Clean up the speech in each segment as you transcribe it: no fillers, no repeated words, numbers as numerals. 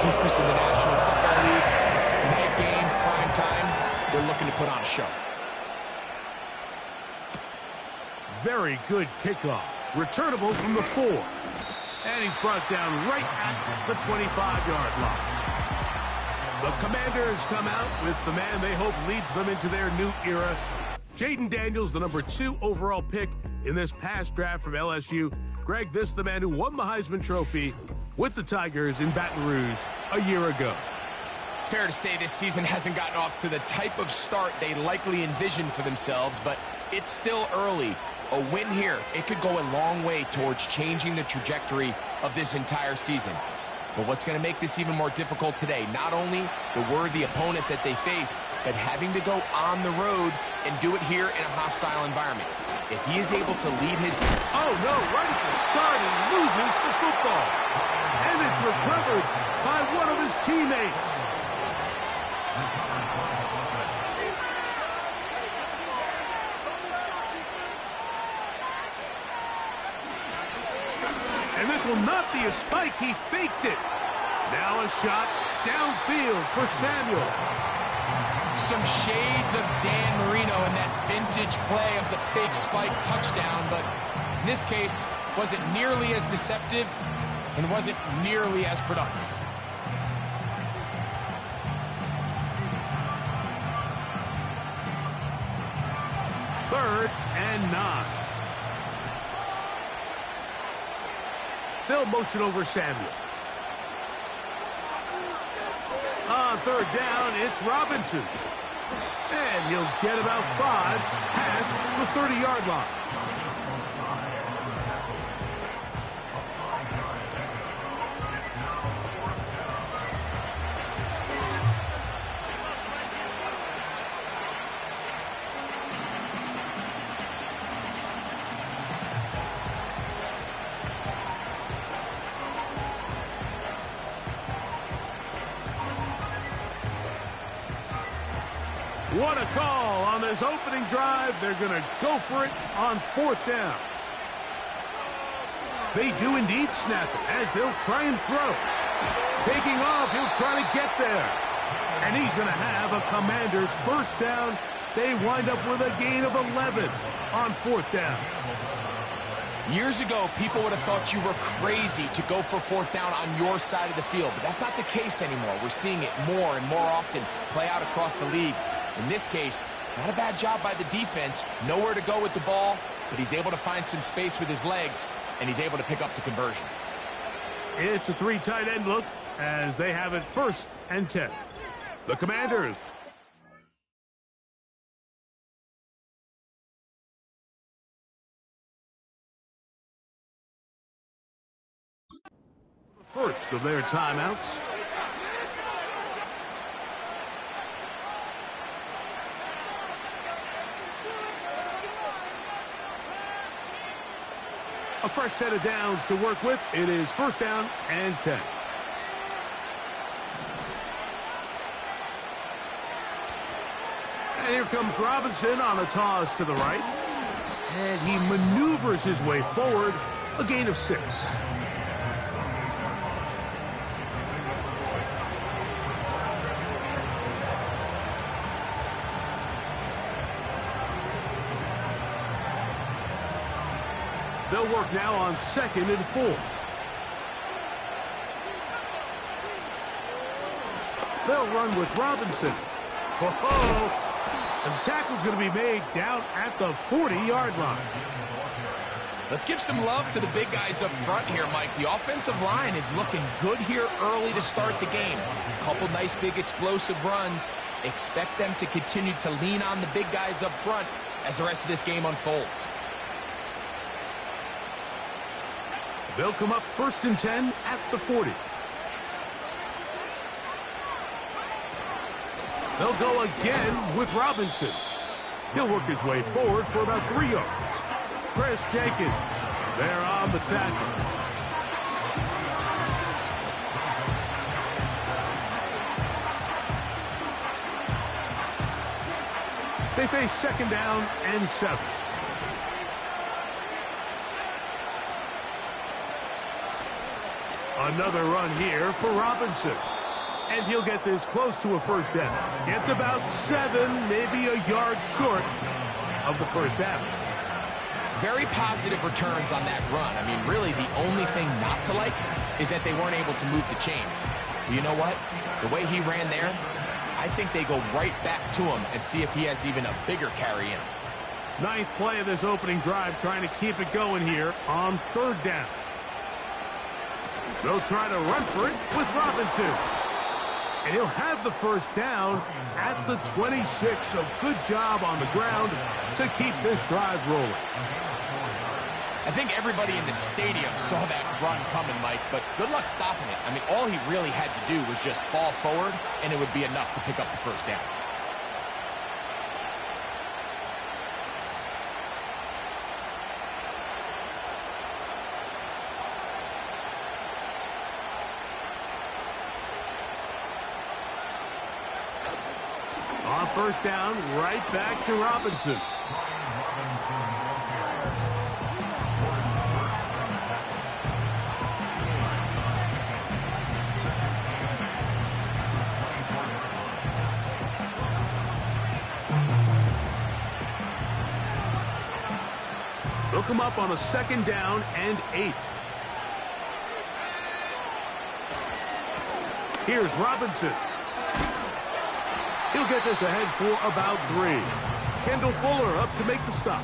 receivers in the National Football League. Night game, prime time, they're looking to put on a show. Very good kickoff. Returnable from the 4. And he's brought down right at the 25-yard line. The Commanders come out with the man they hope leads them into their new era. Jaden Daniels, the number 2 overall pick in this past draft from LSU. Greg, this is the man who won the Heisman Trophy with the Tigers in Baton Rouge a year ago. It's fair to say this season hasn't gotten off to the type of start they likely envisioned for themselves, but it's still early. A win here, it could go a long way towards changing the trajectory of this entire season. But what's going to make this even more difficult today, not only the worthy opponent that they face, but having to go on the road and do it here in a hostile environment. If he is able to lead his... Oh, no, right at the start, he loses the football. And it's recovered by one of his teammates. And this will not be a spike. He faked it. Now a shot downfield for Samuel. Some shades of Dan Marino in that vintage play of the fake spike touchdown, but in this case, wasn't nearly as deceptive and wasn't nearly as productive. Third and 9. They'll motion over Samuel. On third down, it's Robinson. And he'll get about 5 past the 30-yard line. What a call on this opening drive. They're going to go for it on 4th down. They do indeed snap it as they'll try and throw. Taking off, he'll try to get there. And he's going to have a Commander's first down. They wind up with a gain of 11 on 4th down. Years ago, people would have thought you were crazy to go for 4th down on your side of the field, but that's not the case anymore. We're seeing it more and more often play out across the league. In this case, not a bad job by the defense. Nowhere to go with the ball, but he's able to find some space with his legs, and he's able to pick up the conversion. It's a 3 tight end look as they have it 1st and 10. The Commanders. First of their timeouts. A fresh set of downs to work with. It is 1st down and 10. And here comes Robinson on a toss to the right. And he maneuvers his way forward. A gain of 6. They'll work now on 2nd and 4. They'll run with Robinson. And the tackle's going to be made down at the 40-yard line. Let's give some love to the big guys up front here, Mike. The offensive line is looking good here early to start the game. A couple nice big explosive runs. Expect them to continue to lean on the big guys up front as the rest of this game unfolds. They'll come up 1st and 10 at the 40. They'll go again with Robinson. He'll work his way forward for about 3 yards. Chris Jenkins there on the tackle. They face 2nd down and 7. Another run here for Robinson. And he'll get this close to a first down. Gets about 7, maybe a yard short of the first down. Very positive returns on that run. I mean, really, the only thing not to like is that they weren't able to move the chains. But you know what? The way he ran there, I think they go right back to him and see if he has even a bigger carry in. Ninth play of this opening drive, trying to keep it going here on third down. They'll try to run for it with Robinson. And he'll have the first down at the 26. So good job on the ground to keep this drive rolling. I think everybody in the stadium saw that run coming, Mike, but good luck stopping it. I mean, all he really had to do was just fall forward, and it would be enough to pick up the first down. On first down, right back to Robinson. They'll come up on a second down and 8. Here's Robinson. He'll get this ahead for about 3. Kendall Fuller up to make the stop.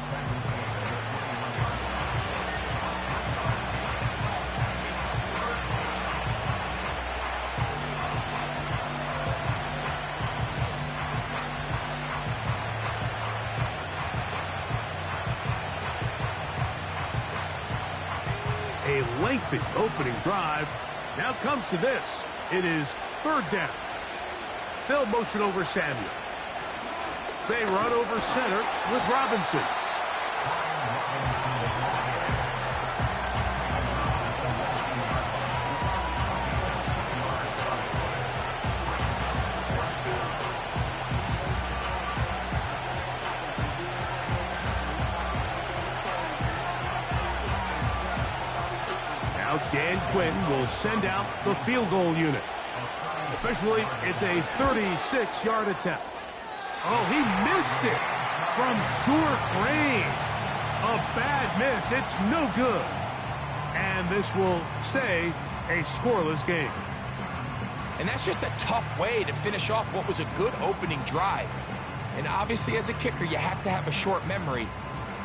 A lengthy opening drive. Now comes to this. It is third down. They'll motion over Samuel. They run over center with Robinson. Now Dan Quinn will send out the field goal unit. Officially, it's a 36-yard attempt. Oh, he missed it from short range. A bad miss. It's no good. And this will stay a scoreless game. And that's just a tough way to finish off what was a good opening drive. And obviously, as a kicker, you have to have a short memory.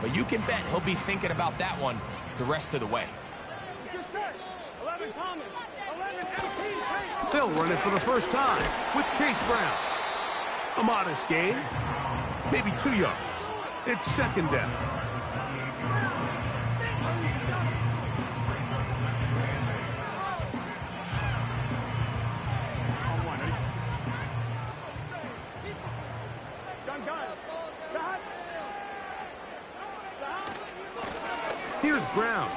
But you can bet he'll be thinking about that one the rest of the way. They'll run it for the first time with Case Brown. A modest gain, maybe 2 yards. It's second down. Here's Brown.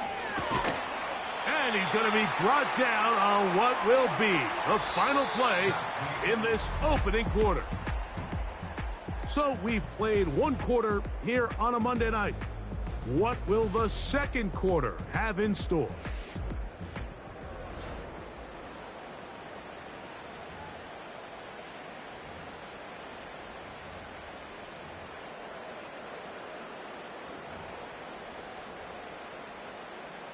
And he's going to be brought down on what will be the final play in this opening quarter. So we've played one quarter here on a Monday night. What will the second quarter have in store?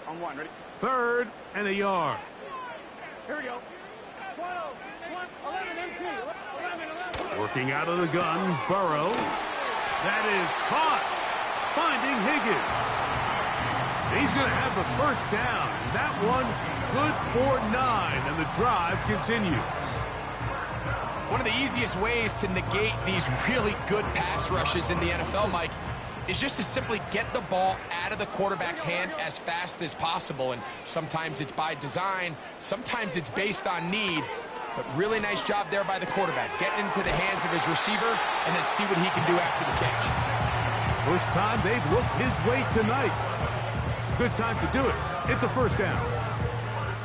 On one, ready? Third and a yard. Here we go. 12, 11, MT, 11. Working out of the gun, Burrow. That is caught. Finding Higgins. He's going to have the first down. That one good for 9, and the drive continues. One of the easiest ways to negate these really good pass rushes in the NFL, Mike, is just to simply get the ball out of the quarterback's hand as fast as possible. And sometimes it's by design, sometimes it's based on need. But really nice job there by the quarterback, getting into the hands of his receiver and then see what he can do after the catch. First time they've looked his way tonight. Good time to do it. It's a first down.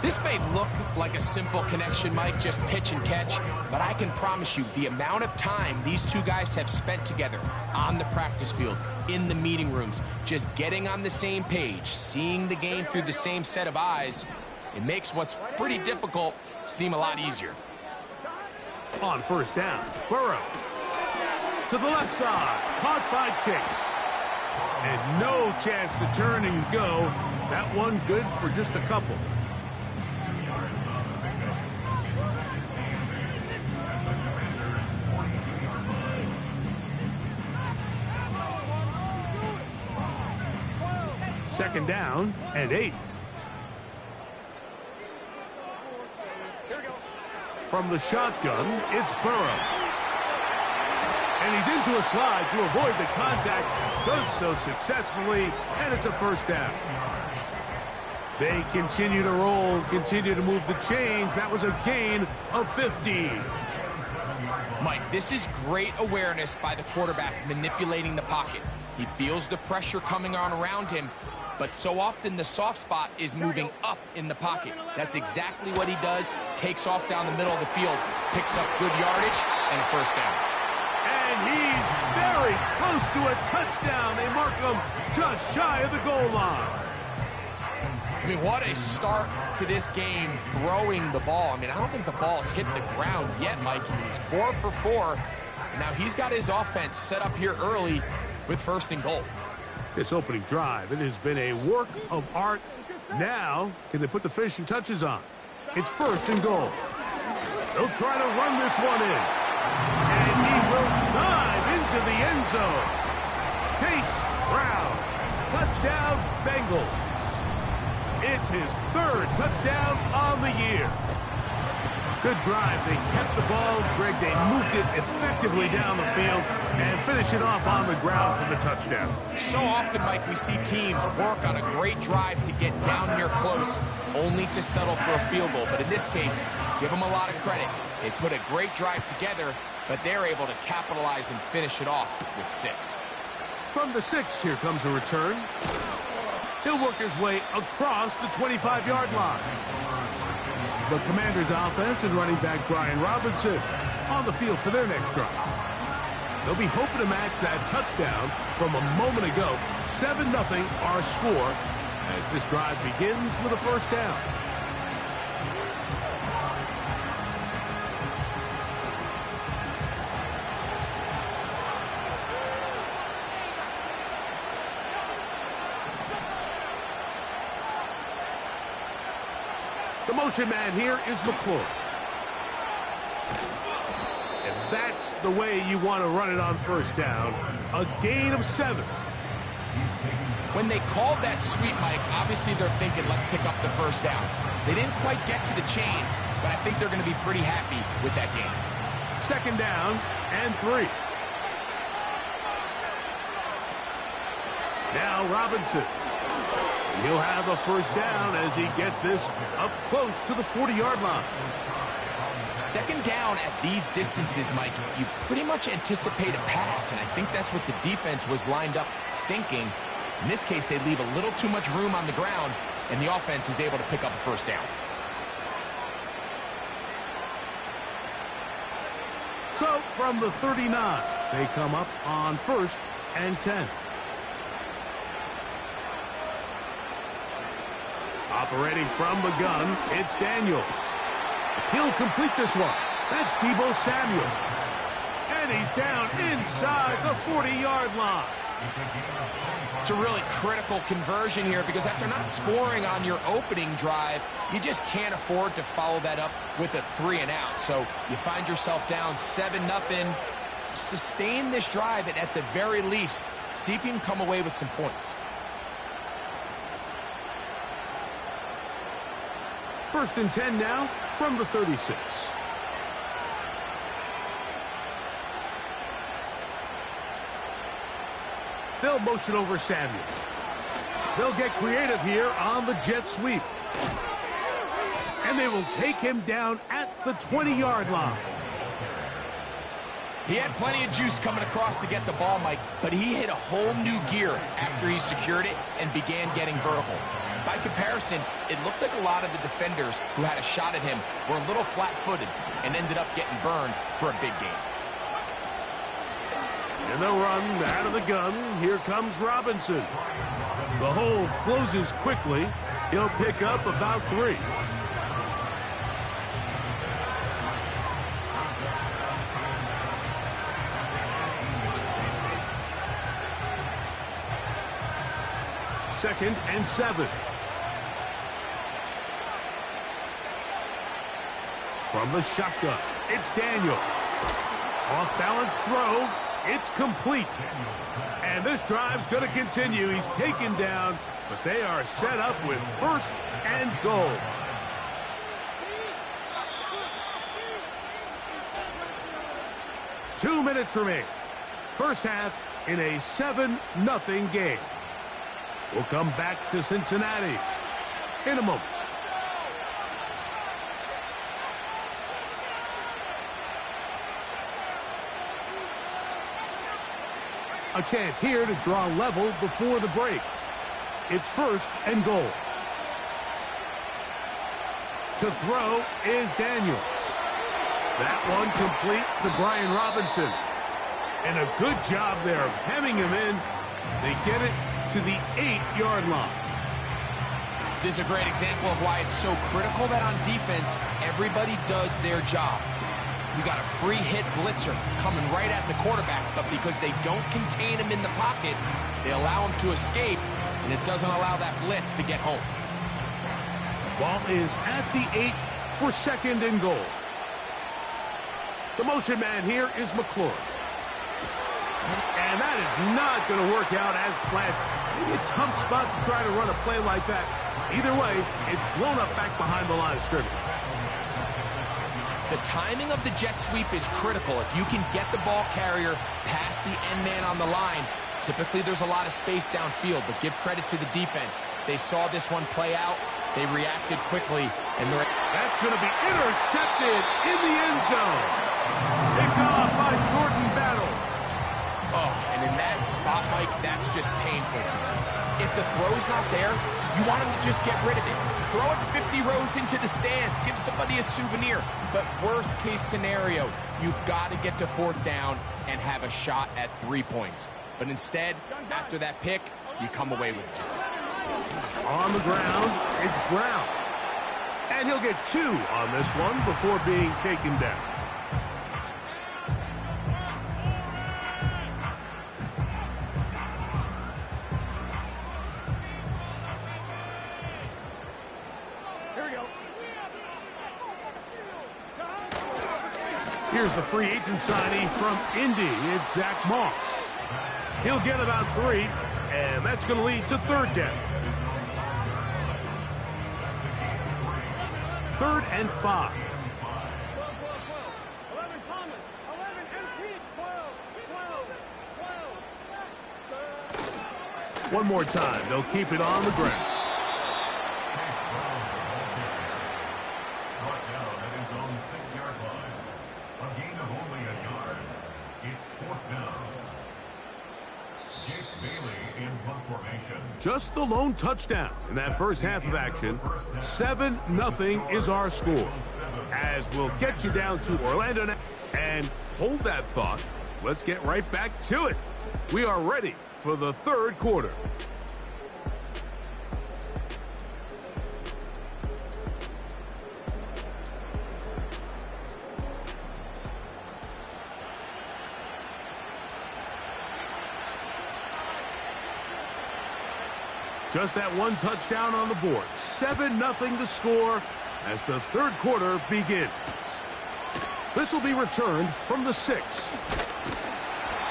This may look like a simple connection, Mike, just pitch and catch, but I can promise you the amount of time these two guys have spent together on the practice field, in the meeting rooms, just getting on the same page, seeing the game through the same set of eyes, It makes what's pretty difficult seem a lot easier. On first down, Burrow. To the left side, caught by Chase. And no chance to turn and go. That one good for just a couple. Second down and 8. From the shotgun, it's Burrow. And he's into a slide to avoid the contact. Does so successfully, and it's a first down. They continue to roll, continue to move the chains. That was a gain of 15. Mike, this is great awareness by the quarterback manipulating the pocket. He feels the pressure coming on around him, but so often the soft spot is moving up in the pocket. That's exactly what he does. Takes off down the middle of the field, picks up good yardage, and a first down. And he's very close to a touchdown. They mark him just shy of the goal line. I mean, what a start to this game throwing the ball. I mean, I don't think the ball's hit the ground yet, Mike. I mean, he's 4 for 4. Now he's got his offense set up here early with first and goal. This opening drive, it has been a work of art. Now, can they put the finishing touches on? It's first and goal. They'll try to run this one in. And he will dive into the end zone. Chase Brown. Touchdown, Bengals. It's his 3rd touchdown on the year. Good drive. They kept the ball. Greg, they moved it effectively down the field and finish it off on the ground for the touchdown. So often, Mike, we see teams work on a great drive to get down here close, only to settle for a field goal. But in this case, give them a lot of credit. They put a great drive together, but they're able to capitalize and finish it off with 6. From the 6, here comes a return. He'll work his way across the 25-yard line. The Commanders' offense and running back Brian Robinson on the field for their next drive. They'll be hoping to match that touchdown from a moment ago. 7-0 our score as this drive begins with a first down. The motion man here is McClure. And that's the way you want to run it on first down. A gain of 7. When they called that sweep, Mike, obviously they're thinking, let's pick up the first down. They didn't quite get to the chains, but I think they're going to be pretty happy with that game. Second down and 3. Now Robinson. He'll have a first down as he gets this up close to the 40-yard line. Second down at these distances, Mike, you pretty much anticipate a pass, and I think that's what the defense was lined up thinking. In this case, they leave a little too much room on the ground, and the offense is able to pick up a first down. So, from the 39, they come up on 1st and 10. Operating from the gun, it's Daniels. He'll complete this one. That's Deebo Samuel. And he's down inside the 40-yard line. It's a really critical conversion here because after not scoring on your opening drive, you just can't afford to follow that up with a 3-and-out. So you find yourself down 7-0. Sustain this drive and at the very least, see if you can come away with some points. First and 10 now from the 36. They'll motion over Samuel. They'll get creative here on the jet sweep. And they will take him down at the 20-yard line. He had plenty of juice coming across to get the ball, Mike, but he hit a whole new gear after he secured it and began getting vertical. By comparison, it looked like a lot of the defenders who had a shot at him were a little flat-footed and ended up getting burned for a big game. And they'll run out of the gun. Here comes Robinson. The hole closes quickly, He'll pick up about 3. Second and 7. From the shotgun, it's Daniel. Off-balance throw. It's complete. And this drive's going to continue. He's taken down, but they are set up with first and goal. Two minutes remain. First half in a 7-0 game. We'll come back to Cincinnati in a moment. A chance here to draw level before the break. It's first and goal. To throw is Daniels. That one complete to Brian Robinson. And a good job there of hemming him in. They get it to the 8-yard line. This is a great example of why it's so critical that on defense, everybody does their job. You got a free hit blitzer coming right at the quarterback, but because they don't contain him in the pocket, they allow him to escape, and it doesn't allow that blitz to get home. Ball is at the 8 for second and goal. The motion man here is McClure. And that is not going to work out as planned. Maybe a tough spot to try to run a play like that. Either way, it's blown up back behind the line of scrimmage. The timing of the jet sweep is critical. If you can get the ball carrier past the end man on the line, typically there's a lot of space downfield, but give credit to the defense. They saw this one play out. They reacted quickly. And that's going to be intercepted in the end zone. Picked off by Jordan Battle. Oh, and in that spot, Mike, that's just painful to see. If the throw's not there, you want him to just get rid of it. Throw it 50 rows into the stands. Give somebody a souvenir. But worst case scenario, you've got to get to fourth down and have a shot at 3 points. But instead, after that pick, you come away with 0. On the ground, it's Brown. And he'll get 2 on this one before being taken down. Here's the free agent signee from Indy. It's Zach Moss. He'll get about 3, and that's going to lead to third down. 3rd and 5. 11 Thomas, 11 MP, 12. One more time. They'll keep it on the ground. Just the lone touchdown in that first half of action. 7-0 is our score. As we'll get you down to Orlando now. And hold that thought. Let's get right back to it. We are ready for the third quarter. Just that one touchdown on the board. 7-0 the score as the third quarter begins. This will be returned from the 6.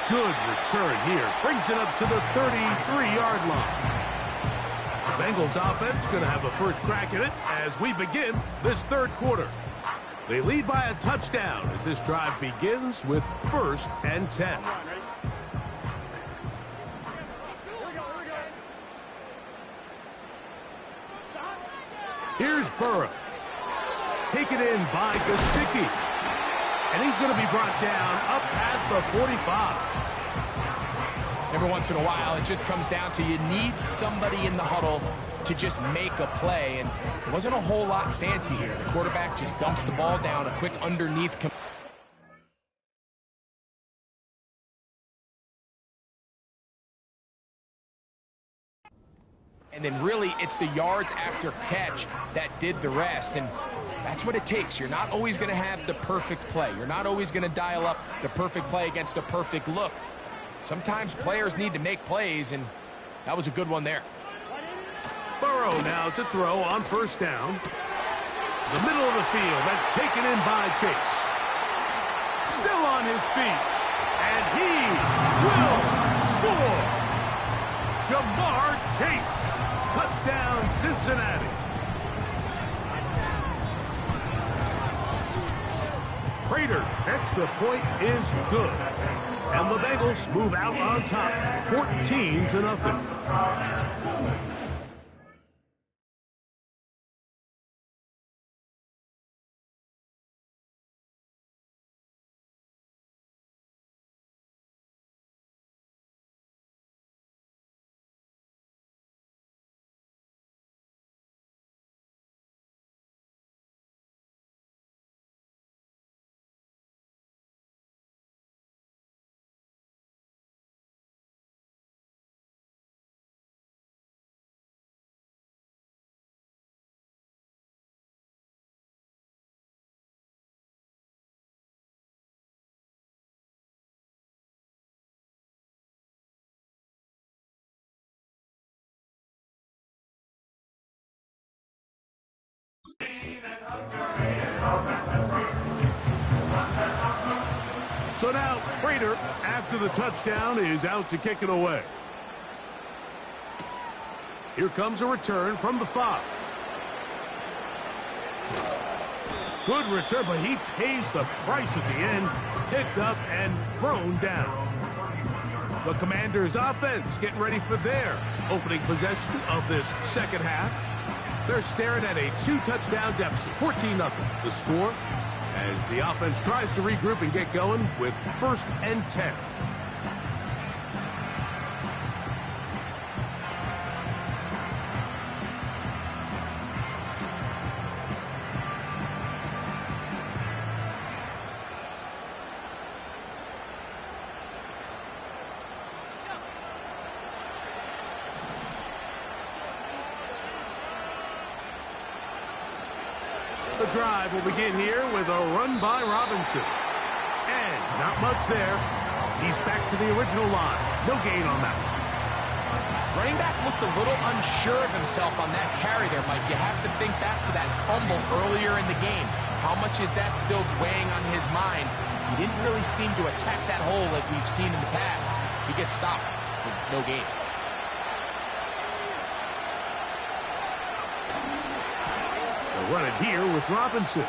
Good return here. Brings it up to the 33-yard line. Bengals offense going to have a first crack at it as we begin this third quarter. They lead by a touchdown as this drive begins with 1st and 10. Here's Burrow. Taken in by Gesicki. And he's going to be brought down up past the 45. Every once in a while, it just comes down to you need somebody in the huddle to just make a play. And it wasn't a whole lot fancy here. The quarterback just dumps the ball down, a quick underneath. And then really, it's the yards after catch that did the rest. And that's what it takes. You're not always going to have the perfect play. You're not always going to dial up the perfect play against the perfect look. Sometimes players need to make plays, and that was a good one there. Burrow now to throw on first down. The middle of the field, that's taken in by Chase. Still on his feet, and he will score. Jamar Chase, touchdown Cincinnati. Prater's extra point is good. And the Bengals move out on top, 14-0. So now, Prater, after the touchdown, is out to kick it away. Here comes a return from the 5. Good return, but he pays the price at the end. Picked up and thrown down. The Commanders' offense getting ready for their opening possession of this second half. They're staring at a 2-touchdown deficit, 14-0. The score as the offense tries to regroup and get going with 1st and 10. The drive will begin here with a run by Robinson. And not much there. He's back to the original line. No gain on that one. Running back looked a little unsure of himself on that carry there, Mike. You have to think back to that fumble earlier in the game. How much is that still weighing on his mind? He didn't really seem to attack that hole like we've seen in the past. He gets stopped for no gain. Run it here with Robinson.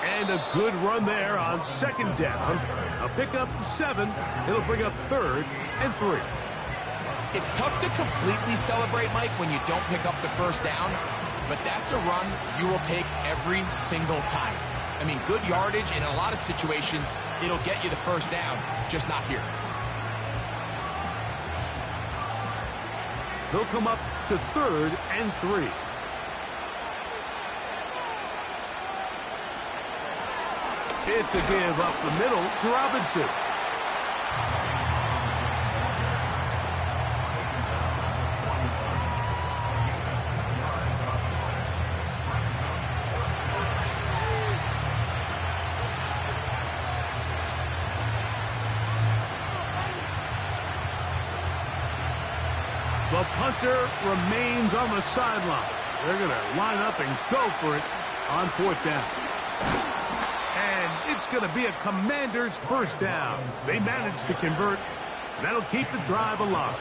And a good run there on 2nd down. A pickup 7. It'll bring up 3rd and 3. It's tough to completely celebrate, Mike, when you don't pick up the 1st down, but that's a run you will take every single time. I mean, good yardage, and in a lot of situations, it'll get you the 1st down, just not here. They'll come up to 3rd and 3. It's a give up the middle to Robinson. The punter remains on the sideline. They're going to line up and go for it on 4th down. And it's going to be a Commander's 1st down. They managed to convert, and that'll keep the drive alive.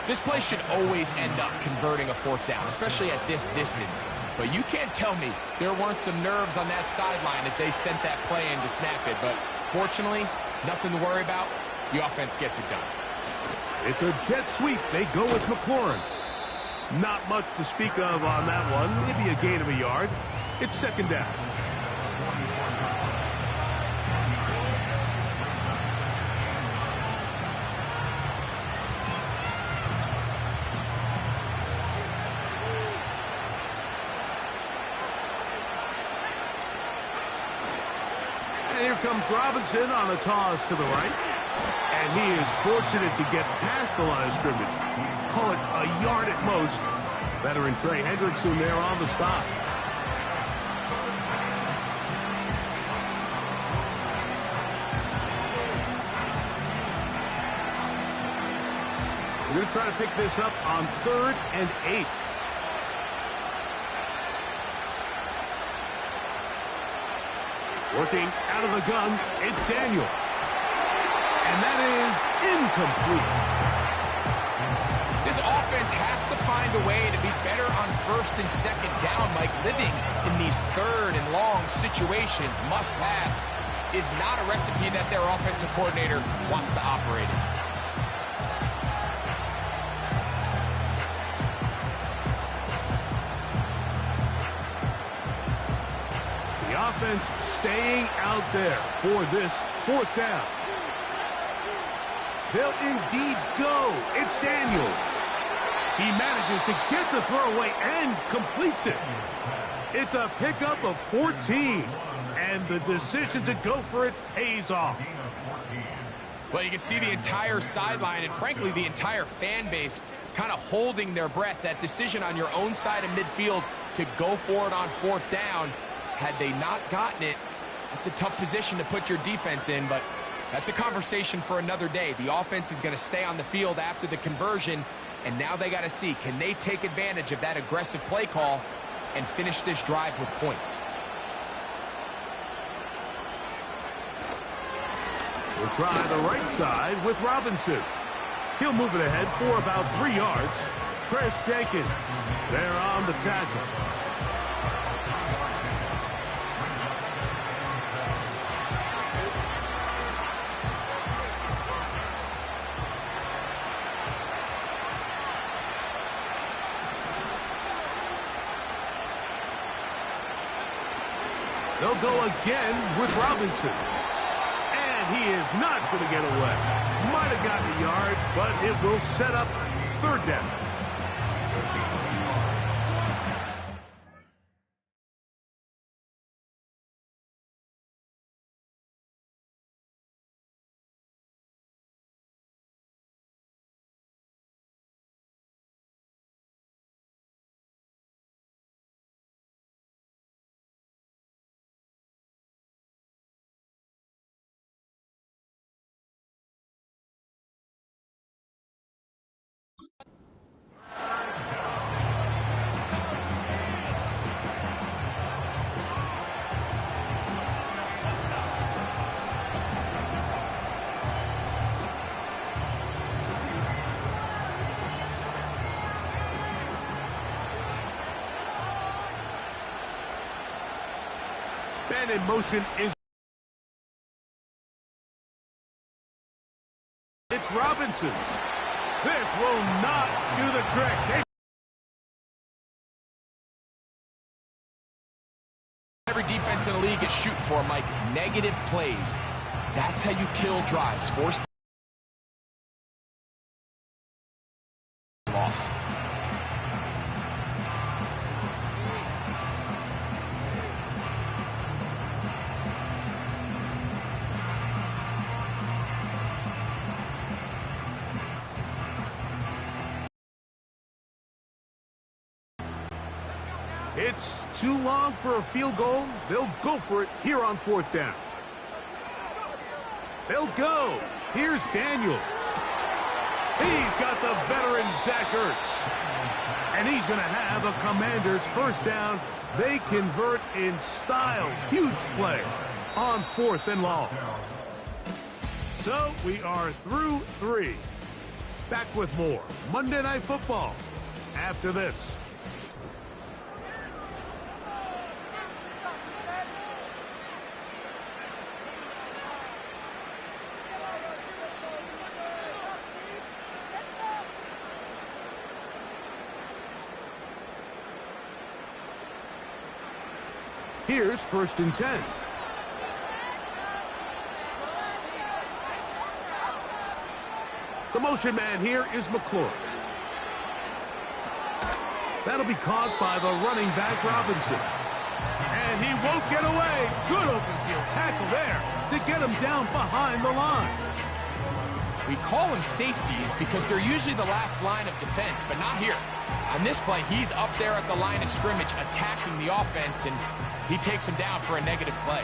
This play should always end up converting a 4th down, especially at this distance. But you can't tell me there weren't some nerves on that sideline as they sent that play in to snap it. But fortunately, nothing to worry about. The offense gets it done. It's a jet sweep. They go with McLaurin. Not much to speak of on that one. Maybe a gain of a yard. It's 2nd down. And here comes Robinson on a toss to the right. And he is fortunate to get past the line of scrimmage. Call it a yard at most. Veteran Trey Hendrickson there on the stop. We're going to try to pick this up on 3rd and 8. Working out of the gun, it's Daniels. And that is incomplete. This offense has to find a way to be better on 1st and 2nd down, Mike. Living in these 3rd and long situations, must pass, is not a recipe that their offensive coordinator wants to operate in. Offense staying out there for this 4th down. They'll indeed go. It's Daniels. He manages to get the throw away and completes it. It's a pickup of 14, and the decision to go for it pays off. Well, you can see the entire sideline and, frankly, the entire fan base kind of holding their breath. That decision on your own side of midfield to go for it on 4th down. Had they not gotten it, that's a tough position to put your defense in, but that's a conversation for another day. The offense is going to stay on the field after the conversion, and now they got to see, can they take advantage of that aggressive play call and finish this drive with points? We'll try the right side with Robinson. He'll move it ahead for about 3 yards. Chris Jenkins there on the tackle. They'll go again with Robinson. And he is not going to get away. Might have gotten a yard, but it will set up 3rd down. Man in motion is... It's Robinson. This will not do the trick. Every defense in the league is shooting for, Mike, negative plays. That's how you kill drives. Forced loss. It's too long for a field goal. They'll go for it here on 4th down. They'll go. Here's Daniels. He's got the veteran Zach Ertz. And he's going to have a Commanders 1st down. They convert in style. Huge play on 4th and long. So we are through 3. Back with more Monday Night Football after this. Here's 1st and 10. The motion man here is McClure. That'll be caught by the running back Robinson. And he won't get away. Good open field tackle there to get him down behind the line. We call them safeties because they're usually the last line of defense, but not here. On this play, he's up there at the line of scrimmage attacking the offense, and he takes him down for a negative play.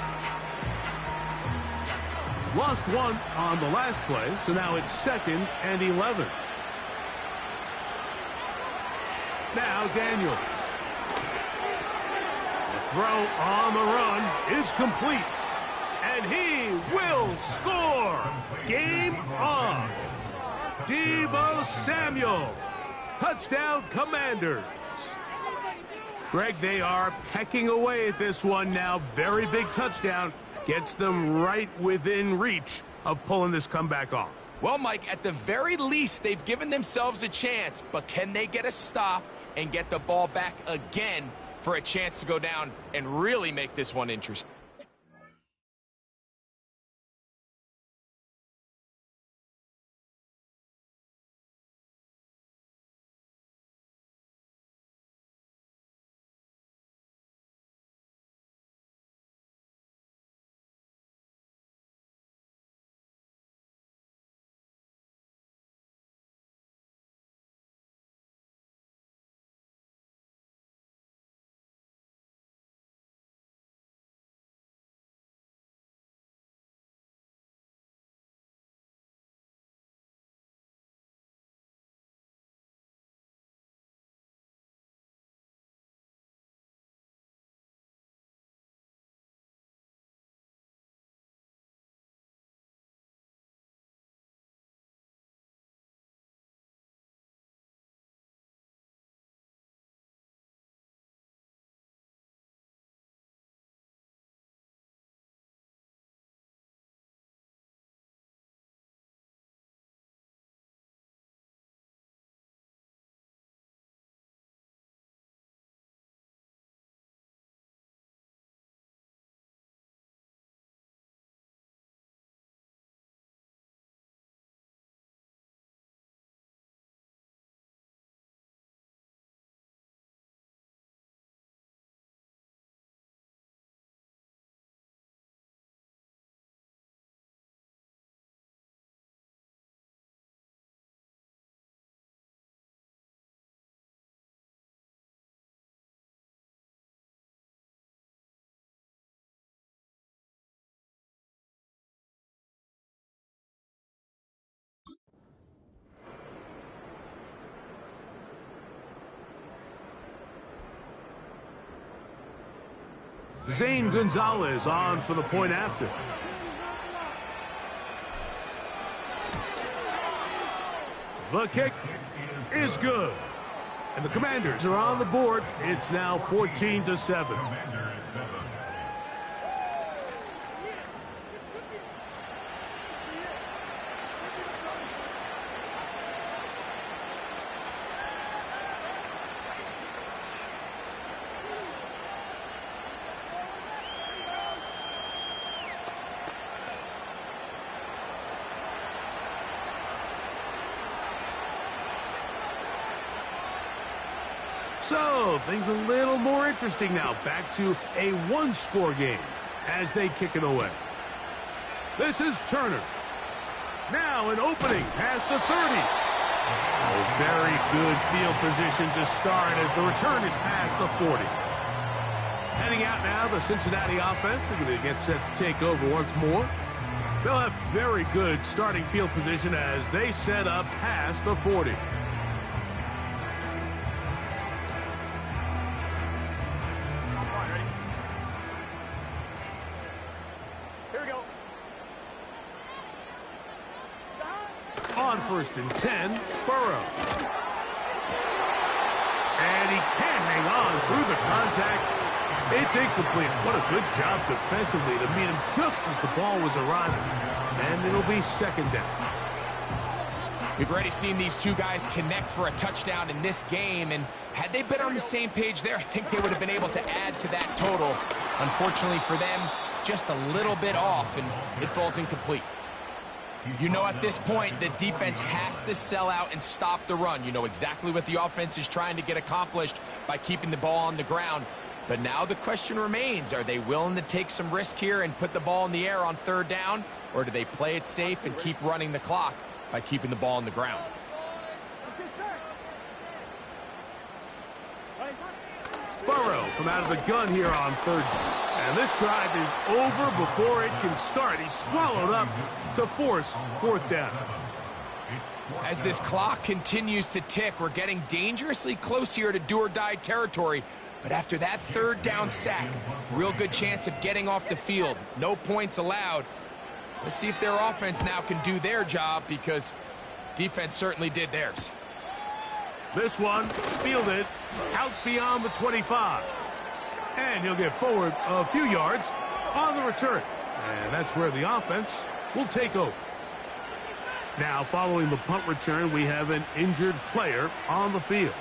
Lost one on the last play, so now it's 2nd and 11. Now Daniels. The throw on the run is complete. And he will score. Game on. Deebo Samuel. Touchdown, Commanders. Greg, they are pecking away at this one now. Very big touchdown. Gets them right within reach of pulling this comeback off. Well, Mike, at the very least, they've given themselves a chance, but can they get a stop and get the ball back again for a chance to go down and really make this one interesting? Zane Gonzalez on for the point after. The kick is good. And the Commanders are on the board. It's now 14-7. So, things a little more interesting now. Back to a one-score game as they kick it away. This is Turner. Now an opening past the 30. A very good field position to start as the return is past the 40. Heading out now, the Cincinnati offense. They're going to get set to take over once more. They'll have very good starting field position as they set up past the 40. On 1st and 10, Burrow. And he can't hang on through the contact. It's incomplete. What a good job defensively to meet him just as the ball was arriving. And it'll be 2nd down. We've already seen these two guys connect for a touchdown in this game, and had they been on the same page there, I think they would have been able to add to that total. Unfortunately for them, just a little bit off, and it falls incomplete. You know at this point the defense has to sell out and stop the run. You know exactly what the offense is trying to get accomplished by keeping the ball on the ground. But now the question remains, are they willing to take some risk here and put the ball in the air on 3rd down? Or do they play it safe and keep running the clock? by keeping the ball on the ground. Burrow from out of the gun here on third. And this drive is over before it can start. He's swallowed up to force fourth down. As this clock continues to tick, we're getting dangerously close here to do-or-die territory. But after that third down sack, real good chance of getting off the field. No points allowed. Let's see if their offense now can do their job, because defense certainly did theirs. This one fielded out beyond the 25. And he'll get forward a few yards on the return. And that's where the offense will take over. Now, following the punt return, we have an injured player on the field.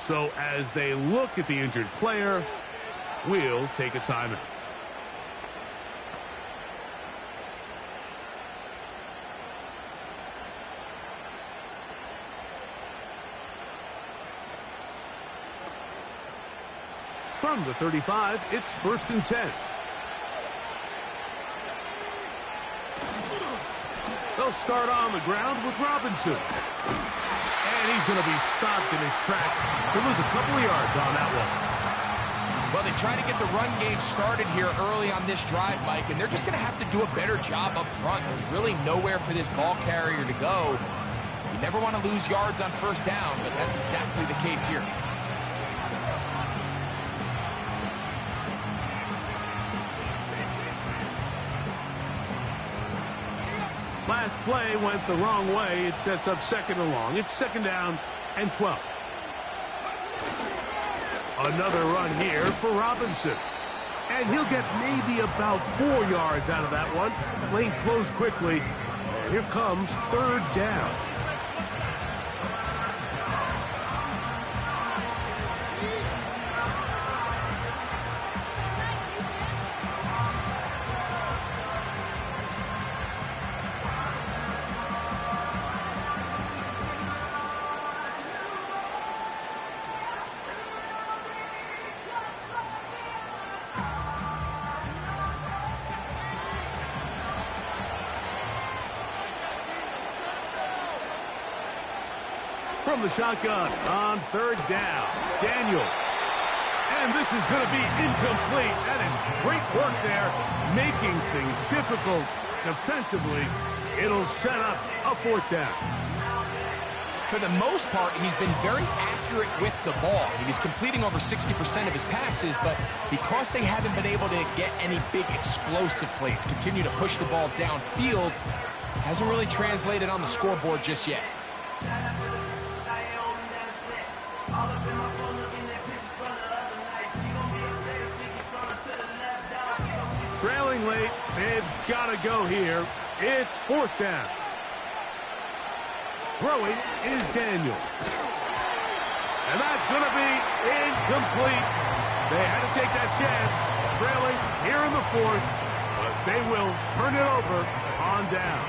So as they look at the injured player, we'll take a timeout. From the 35, it's 1st and 10. They'll start on the ground with Robinson. And he's going to be stopped in his tracks. He'll lose a couple of yards on that one. Well, they try to get the run game started here early on this drive, Mike, and they're just going to have to do a better job up front. There's really nowhere for this ball carrier to go. You never want to lose yards on first down, but that's exactly the case here. Last play went the wrong way. It sets up 2nd and long. It's 2nd down and 12. Another run here for Robinson. And he'll get maybe about 4 yards out of that one. Lane closed quickly. And here comes 3rd down. From the shotgun on 3rd down, Daniels. And this is going to be incomplete. That is great work there, making things difficult defensively. It'll set up a 4th down. For the most part, he's been very accurate with the ball. He's completing over 60% of his passes, but because they haven't been able to get any big explosive plays, continue to push the ball downfield, hasn't really translated on the scoreboard just yet. Trailing late, they've got to go here. It's 4th down. Throwing is Daniel. And that's going to be incomplete. They had to take that chance, trailing here in the 4th, but they will turn it over on down.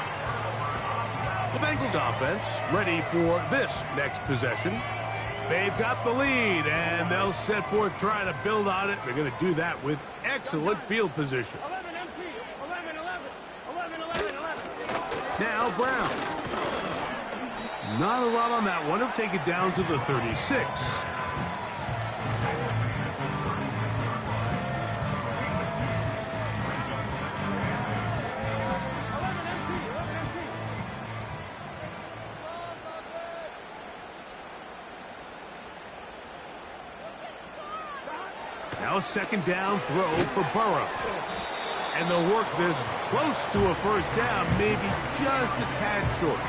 The Bengals offense ready for this next possession. They've got the lead, and they'll set forth trying to build on it. They're going to do that with excellent field position. 11 empty. 11, 11. 11, 11, 11. Now Brown. Not a lot on that one. He'll take it down to the 36. Now a 2nd down throw for Burrow. And they'll work this close to a 1st down, maybe just a tad short.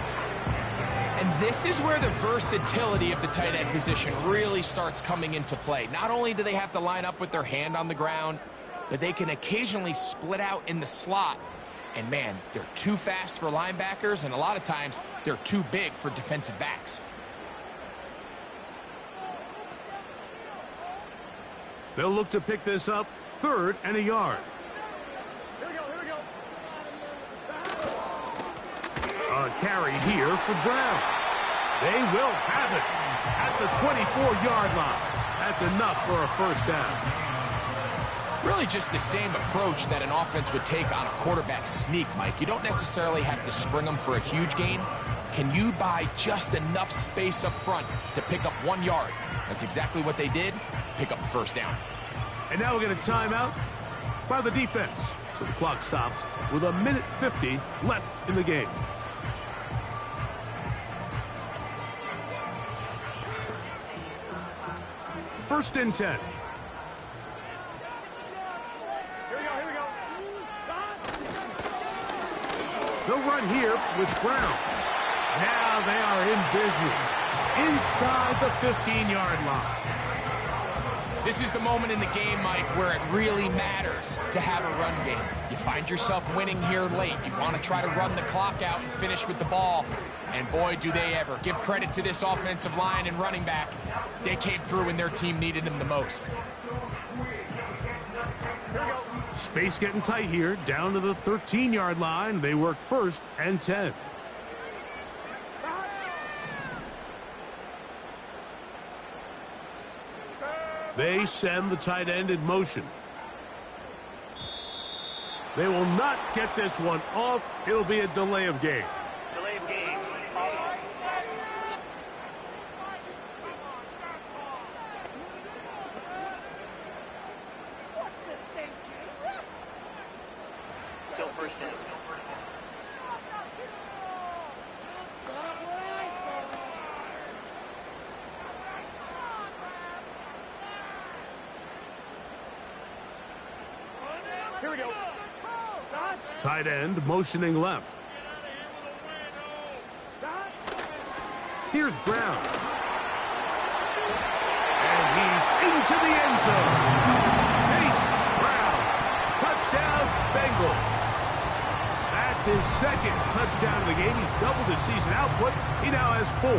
And this is where the versatility of the tight end position really starts coming into play. Not only do they have to line up with their hand on the ground, but they can occasionally split out in the slot. And man, they're too fast for linebackers, and a lot of times they're too big for defensive backs. They'll look to pick this up 3rd and a yard. Here we go, here we go. A carry here for Brown. They will have it at the 24-yard line. That's enough for a 1st down. Really just the same approach that an offense would take on a quarterback sneak, Mike. You don't necessarily have to spring them for a huge gain. Can you buy just enough space up front to pick up 1 yard? That's exactly what they did. Pick up the first down. And now we're going to timeout by the defense. So the clock stops with 1:50 left in the game. First and 10. Here we go, here we go. They'll run here with Brown. Now they are in business inside the 15-yard line. This is the moment in the game, Mike, where it really matters to have a run game. You find yourself winning here late. You want to try to run the clock out and finish with the ball. And boy, do they ever. Give credit to this offensive line and running back. They came through when their team needed them the most. Space getting tight here, down to the 13-yard line. They work first and 10. They send the tight end in motion. They will not get this one off. It'll be a delay of game. Delay of game. Watch this same game. Still first down. Here we go. Tight end motioning left. Here's Brown. And he's into the end zone. Chase Brown. Touchdown, Bengals. That's his second touchdown of the game. He's doubled his season output. He now has 4.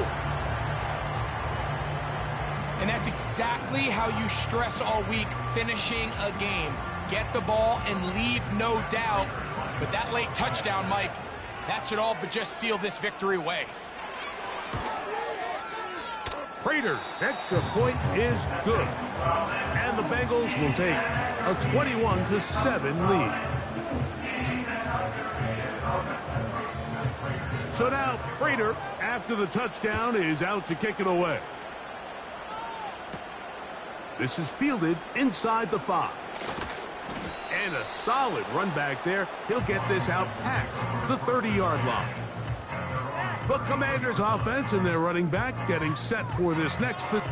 And that's exactly how you stress all week, finishing a game. Get the ball and leave no doubt. But that late touchdown, Mike, that should all but just seal this victory away. Prater's extra point is good. And the Bengals will take a 21-7 lead. So now Prater, after the touchdown, is out to kick it away. This is fielded inside the 5. And a solid run back there. He'll get this out past the 30-yard line. The Commanders' offense and their running back getting set for this next position.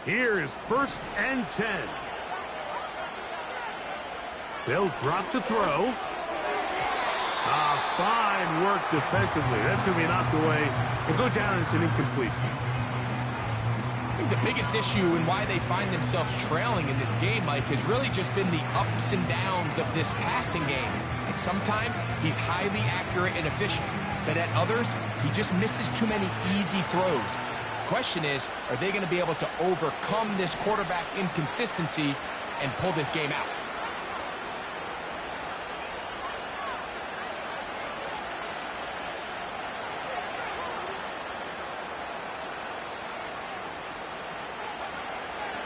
Here is first and 10. They'll drop to throw. Fine work defensively. That's going to be knocked away and go down as an incompletion. I think the biggest issue and why they find themselves trailing in this game, Mike, has really just been the ups and downs of this passing game. And sometimes he's highly accurate and efficient, but at others, he just misses too many easy throws. Question is, are they going to be able to overcome this quarterback inconsistency and pull this game out?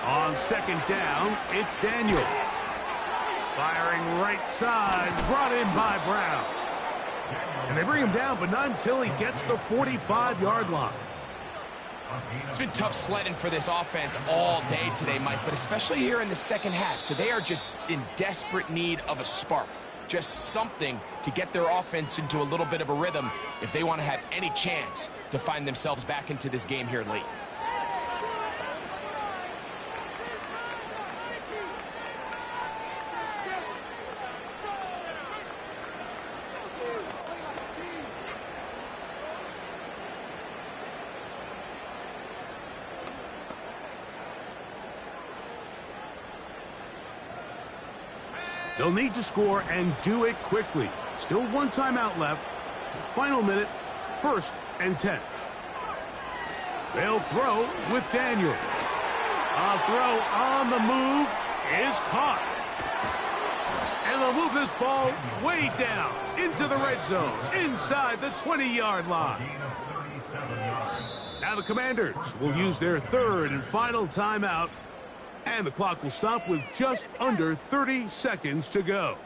On second down, it's Daniels. Firing right side, brought in by Brown. And they bring him down, but not until he gets the 45-yard line. It's been tough sledding for this offense all day today, Mike, but especially here in the second half. So they are just in desperate need of a spark, just something to get their offense into a little bit of a rhythm if they want to have any chance to find themselves back into this game here late. They'll need to score and do it quickly. Still one timeout left. Final minute, 1st and 10. They'll throw with Daniels. A throw on the move is caught. And they'll move this ball way down into the red zone, inside the 20-yard line. Now the Commanders will use their 3rd and final timeout, and the clock will stop with just under 30 seconds to go.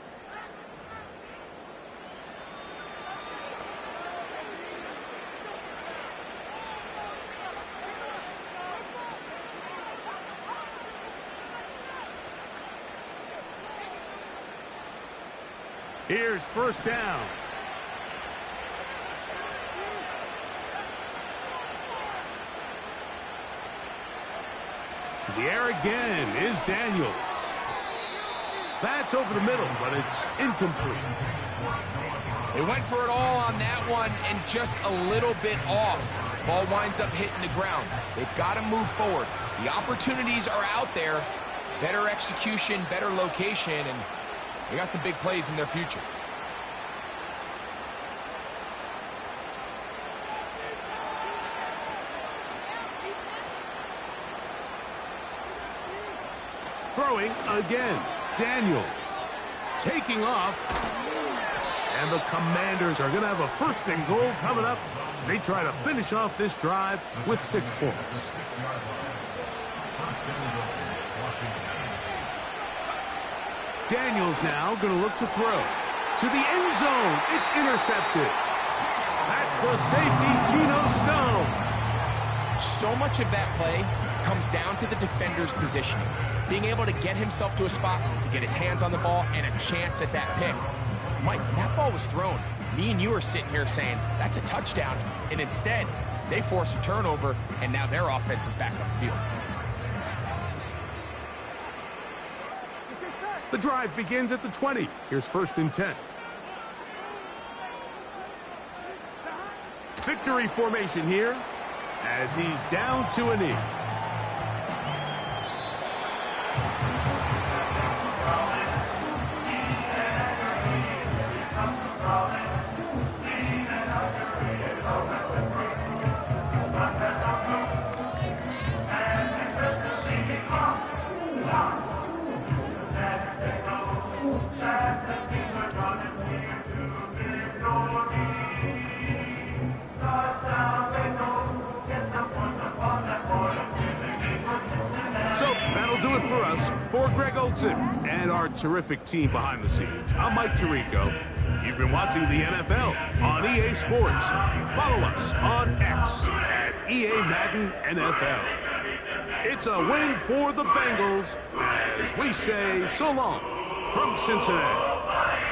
Here's 1st down. To the air again is Daniels. That's over the middle, but it's incomplete. They went for it all on that one and just a little bit off. Ball winds up hitting the ground. They've got to move forward. The opportunities are out there. Better execution, better location, and they got some big plays in their future. Throwing again. Daniels taking off. And the Commanders are going to have a 1st and goal coming up. They try to finish off this drive with 6 points. Daniels now going to look to throw. To the end zone. It's intercepted. That's the safety, Geno Stone. So much of that play comes down to the defender's positioning. Being able to get himself to a spot to get his hands on the ball and a chance at that pick. Mike, that ball was thrown. Me and you are sitting here saying, that's a touchdown. And instead, they force a turnover, and now their offense is back on the field. The drive begins at the 20. Here's 1st and 10. Victory formation here as he's down to a knee. For us, for Greg Olson and our terrific team behind the scenes, I'm Mike Tirico. You've been watching the NFL on EA Sports. Follow us on X at EA Madden NFL. It's a win for the Bengals as we say so long from Cincinnati.